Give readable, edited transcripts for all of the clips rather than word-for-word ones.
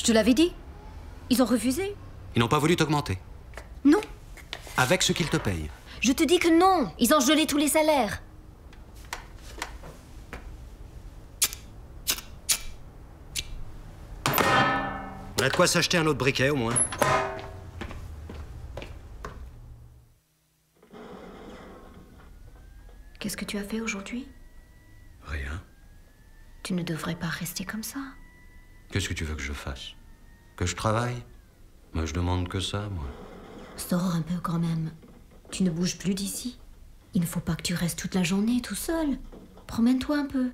te l'avais dit. Ils ont refusé. Ils n'ont pas voulu t'augmenter. Non. Avec ce qu'ils te payent. Je te dis que non. Ils ont gelé tous les salaires. On a de quoi s'acheter un autre briquet, au moins. Qu'est-ce que tu as fait aujourd'hui? Rien. Tu ne devrais pas rester comme ça. Qu'est-ce que tu veux que je fasse? Que je travaille? Moi, je demande que ça, moi. Sors un peu quand même. Tu ne bouges plus d'ici. Il ne faut pas que tu restes toute la journée tout seul. Promène-toi un peu.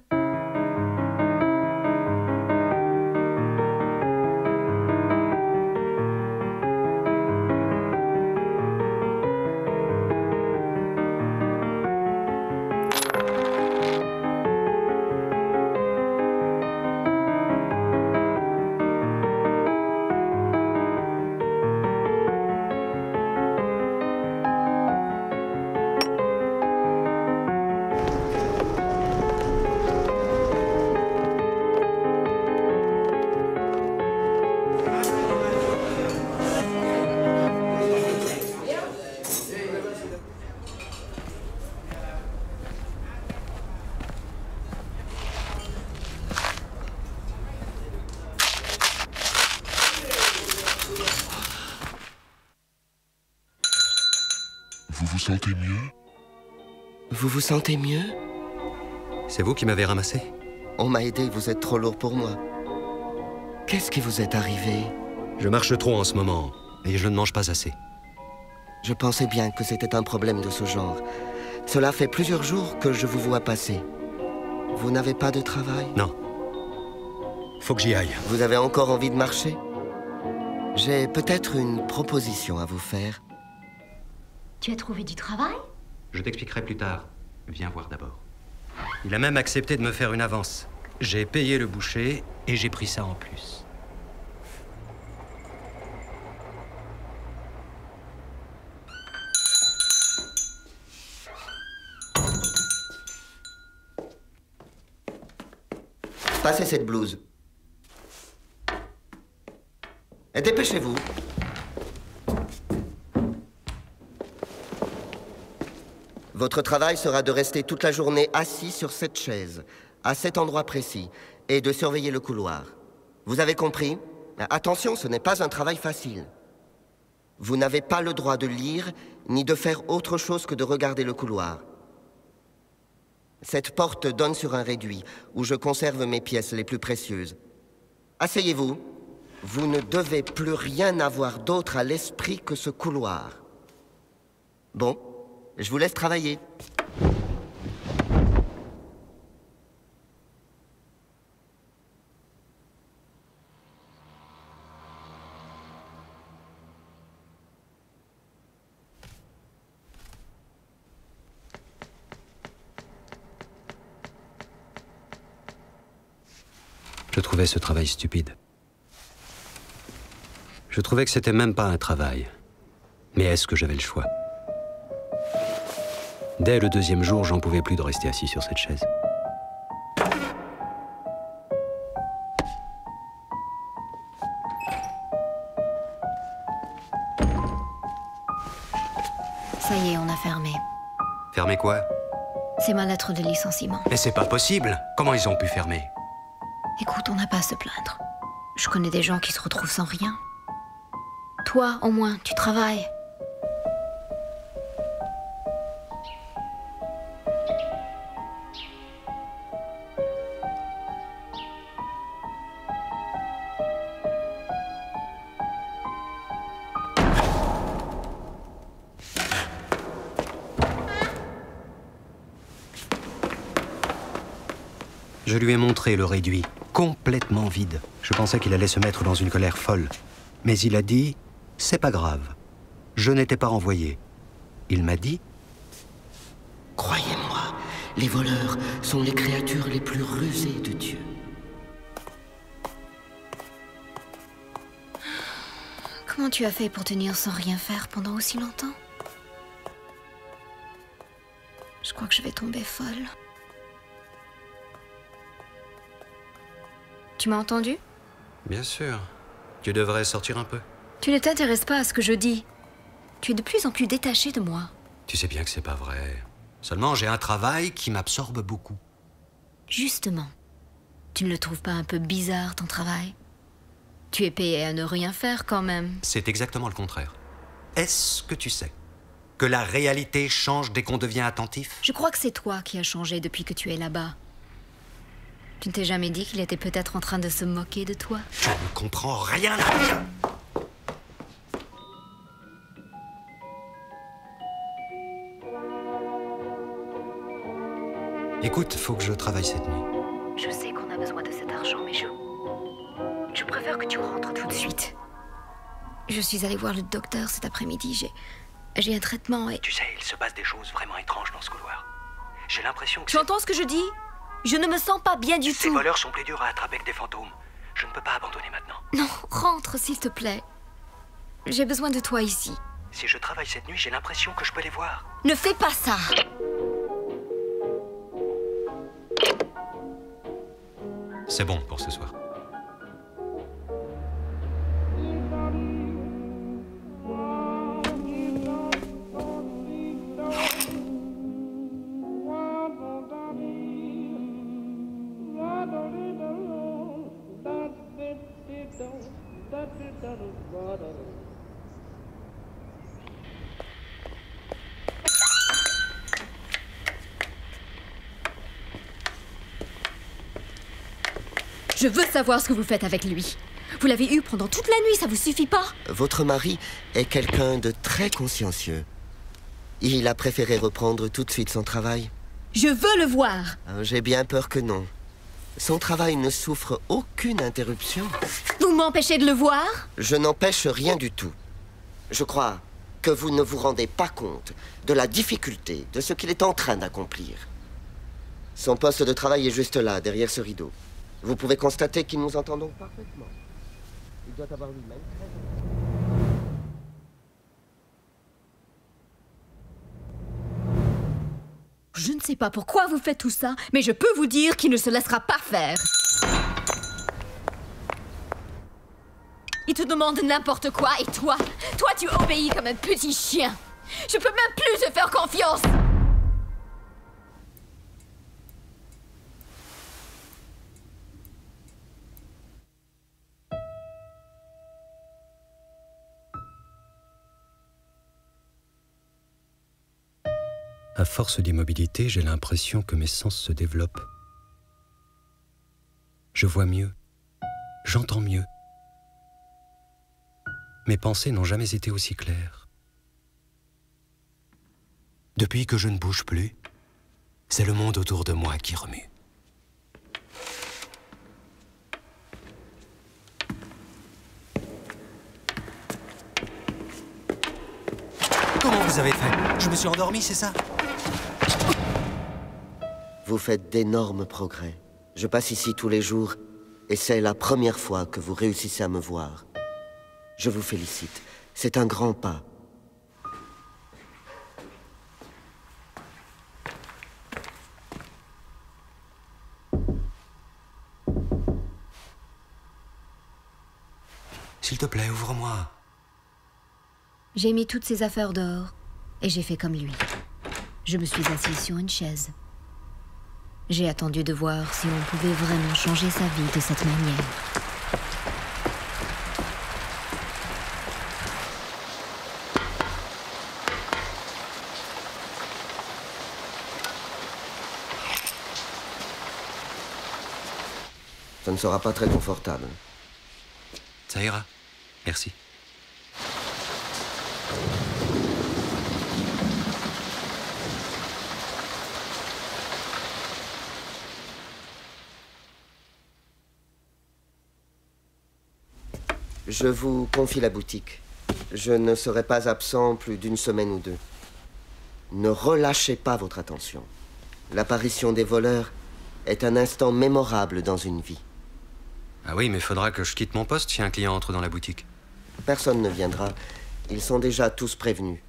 Vous vous sentez mieux? Vous vous sentez mieux? C'est vous qui m'avez ramassé? On m'a aidé, vous êtes trop lourd pour moi. Qu'est-ce qui vous est arrivé? Je marche trop en ce moment, et je ne mange pas assez. Je pensais bien que c'était un problème de ce genre. Cela fait plusieurs jours que je vous vois passer. Vous n'avez pas de travail? Non. Faut que j'y aille. Vous avez encore envie de marcher? J'ai peut-être une proposition à vous faire. Tu as trouvé du travail? Je t'expliquerai plus tard. Viens voir d'abord. Il a même accepté de me faire une avance. J'ai payé le boucher et j'ai pris ça en plus. Passez cette blouse. Et dépêchez-vous. Votre travail sera de rester toute la journée assis sur cette chaise, à cet endroit précis, et de surveiller le couloir. Vous avez compris? Attention, ce n'est pas un travail facile. Vous n'avez pas le droit de lire, ni de faire autre chose que de regarder le couloir. Cette porte donne sur un réduit, où je conserve mes pièces les plus précieuses. Asseyez-vous. Vous ne devez plus rien avoir d'autre à l'esprit que ce couloir. Bon. Je vous laisse travailler. Je trouvais ce travail stupide. Je trouvais que c'était même pas un travail. Mais est-ce que j'avais le choix? Dès le deuxième jour, j'en pouvais plus de rester assis sur cette chaise. Ça y est, on a fermé. Fermer quoi? C'est ma lettre de licenciement. Mais c'est pas possible! Comment ils ont pu fermer? Écoute, on n'a pas à se plaindre. Je connais des gens qui se retrouvent sans rien. Toi, au moins, tu travailles. Je lui ai montré le réduit, complètement vide. Je pensais qu'il allait se mettre dans une colère folle. Mais il a dit, c'est pas grave. Je n'étais pas renvoyé. Il m'a dit... Croyez-moi, les voleurs sont les créatures les plus rusées de Dieu. Comment tu as fait pour tenir sans rien faire pendant aussi longtemps? Je crois que je vais tomber folle. Tu m'as entendu? Bien sûr. Tu devrais sortir un peu. Tu ne t'intéresses pas à ce que je dis. Tu es de plus en plus détaché de moi. Tu sais bien que c'est pas vrai. Seulement, j'ai un travail qui m'absorbe beaucoup. Justement, tu ne le trouves pas un peu bizarre, ton travail? Tu es payé à ne rien faire, quand même. C'est exactement le contraire. Est-ce que tu sais que la réalité change dès qu'on devient attentif? Je crois que c'est toi qui as changé depuis que tu es là-bas. Tu ne t'es jamais dit qu'il était peut-être en train de se moquer de toi? Je ne comprends rien à rien. Écoute, faut que je travaille cette nuit. Je sais qu'on a besoin de cet argent, mais je préfère que tu rentres tout de suite. Je suis allée voir le docteur cet après-midi. J'ai un traitement et... Tu sais, il se passe des choses vraiment étranges dans ce couloir. J'ai l'impression que... Tu entends ce que je dis? Je ne me sens pas bien du Ces tout. voleurs sont plus durs à attraper que des fantômes. Je ne peux pas abandonner maintenant. Non, rentre, s'il te plaît. J'ai besoin de toi ici. Si je travaille cette nuit, j'ai l'impression que je peux les voir. Ne fais pas ça! C'est bon pour ce soir. Je veux savoir ce que vous faites avec lui. Vous l'avez eu pendant toute la nuit, ça vous suffit pas? Votre mari est quelqu'un de très consciencieux. Il a préféré reprendre tout de suite son travail. Je veux le voir. J'ai bien peur que non. Son travail ne souffre aucune interruption. Vous m'empêchez de le voir? Je n'empêche rien du tout. Je crois que vous ne vous rendez pas compte de la difficulté de ce qu'il est en train d'accomplir. Son poste de travail est juste là, derrière ce rideau. Vous pouvez constater qu'il nous entend donc parfaitement. Il doit avoir lui-même très... Je ne sais pas pourquoi vous faites tout ça, mais je peux vous dire qu'il ne se laissera pas faire. Il te demande n'importe quoi et toi tu obéis comme un petit chien. Je peux même plus te faire confiance. À force d'immobilité, j'ai l'impression que mes sens se développent. Je vois mieux, j'entends mieux. Mes pensées n'ont jamais été aussi claires. Depuis que je ne bouge plus, c'est le monde autour de moi qui remue. Comment vous avez fait? Je me suis endormi, c'est ça? Vous faites d'énormes progrès. Je passe ici tous les jours et c'est la première fois que vous réussissez à me voir. Je vous félicite. C'est un grand pas. S'il te plaît, ouvre-moi. J'ai mis toutes ses affaires dehors et j'ai fait comme lui. Je me suis assise sur une chaise. J'ai attendu de voir si on pouvait vraiment changer sa vie de cette manière. Ça ne sera pas très confortable. Ça ira. Merci. Je vous confie la boutique. Je ne serai pas absent plus d'une semaine ou deux. Ne relâchez pas votre attention. L'apparition des voleurs est un instant mémorable dans une vie. Ah oui, mais faudra que je quitte mon poste si un client entre dans la boutique. Personne ne viendra. Ils sont déjà tous prévenus.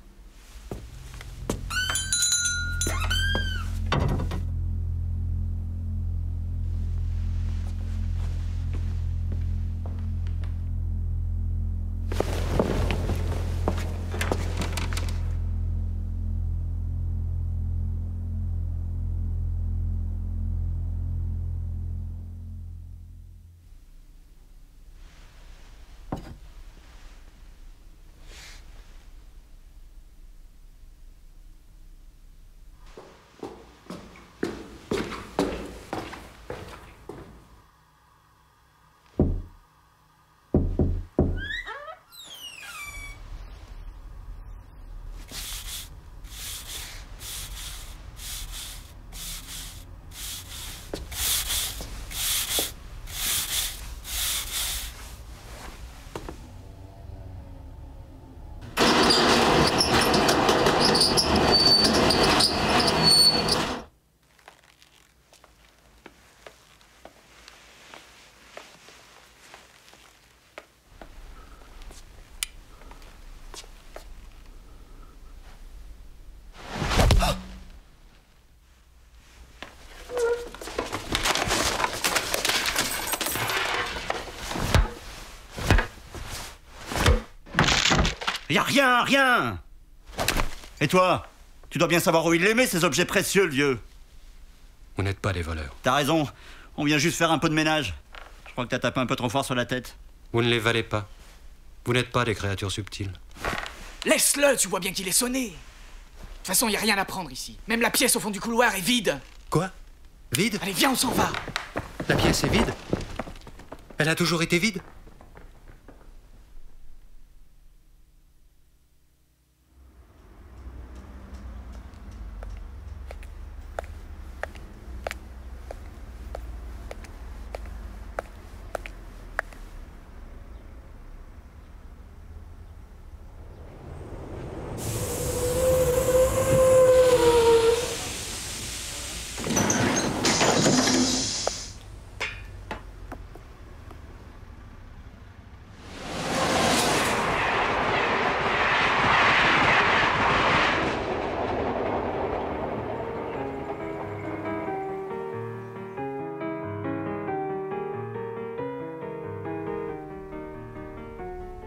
Y a rien, rien! Et toi? Tu dois bien savoir où il les met, ces objets précieux, le vieux. Vous n'êtes pas des voleurs. T'as raison, on vient juste faire un peu de ménage. Je crois que t'as tapé un peu trop fort sur la tête. Vous ne les valez pas. Vous n'êtes pas des créatures subtiles. Laisse-le, tu vois bien qu'il est sonné. De toute façon, y a rien à prendre ici. Même la pièce au fond du couloir est vide. Quoi? Vide? Allez, viens, on s'en va. La pièce est vide? Elle a toujours été vide?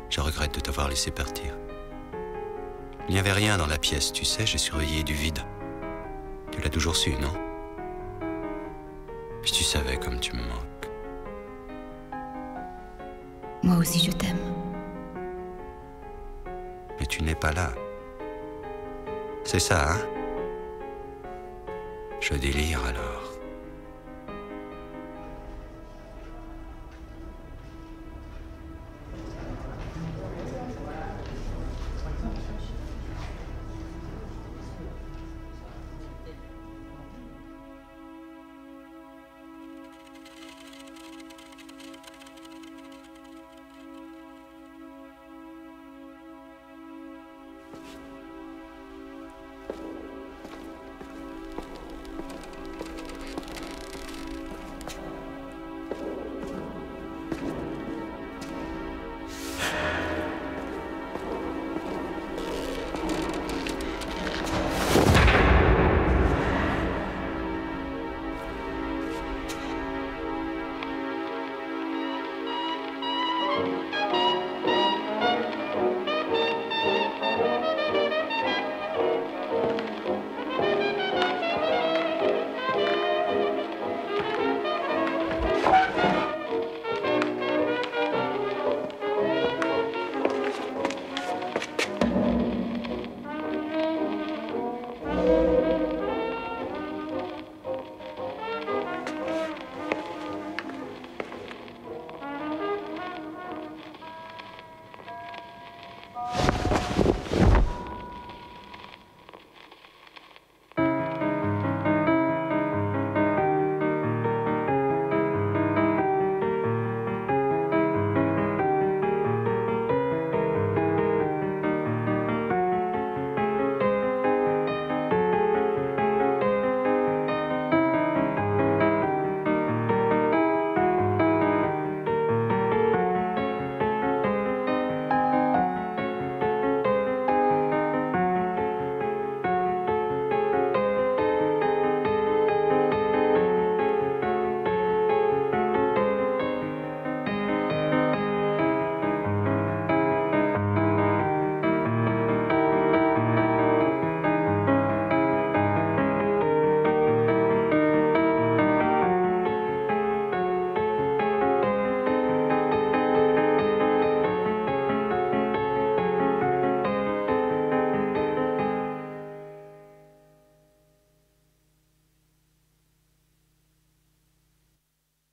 Je regrette de t'avoir laissé partir. Il n'y avait rien dans la pièce, tu sais, j'ai surveillé du vide. Tu l'as toujours su, non? Puis tu savais comme tu me manques. Moi aussi, je t'aime. Mais tu n'es pas là. C'est ça, hein? Je délire alors.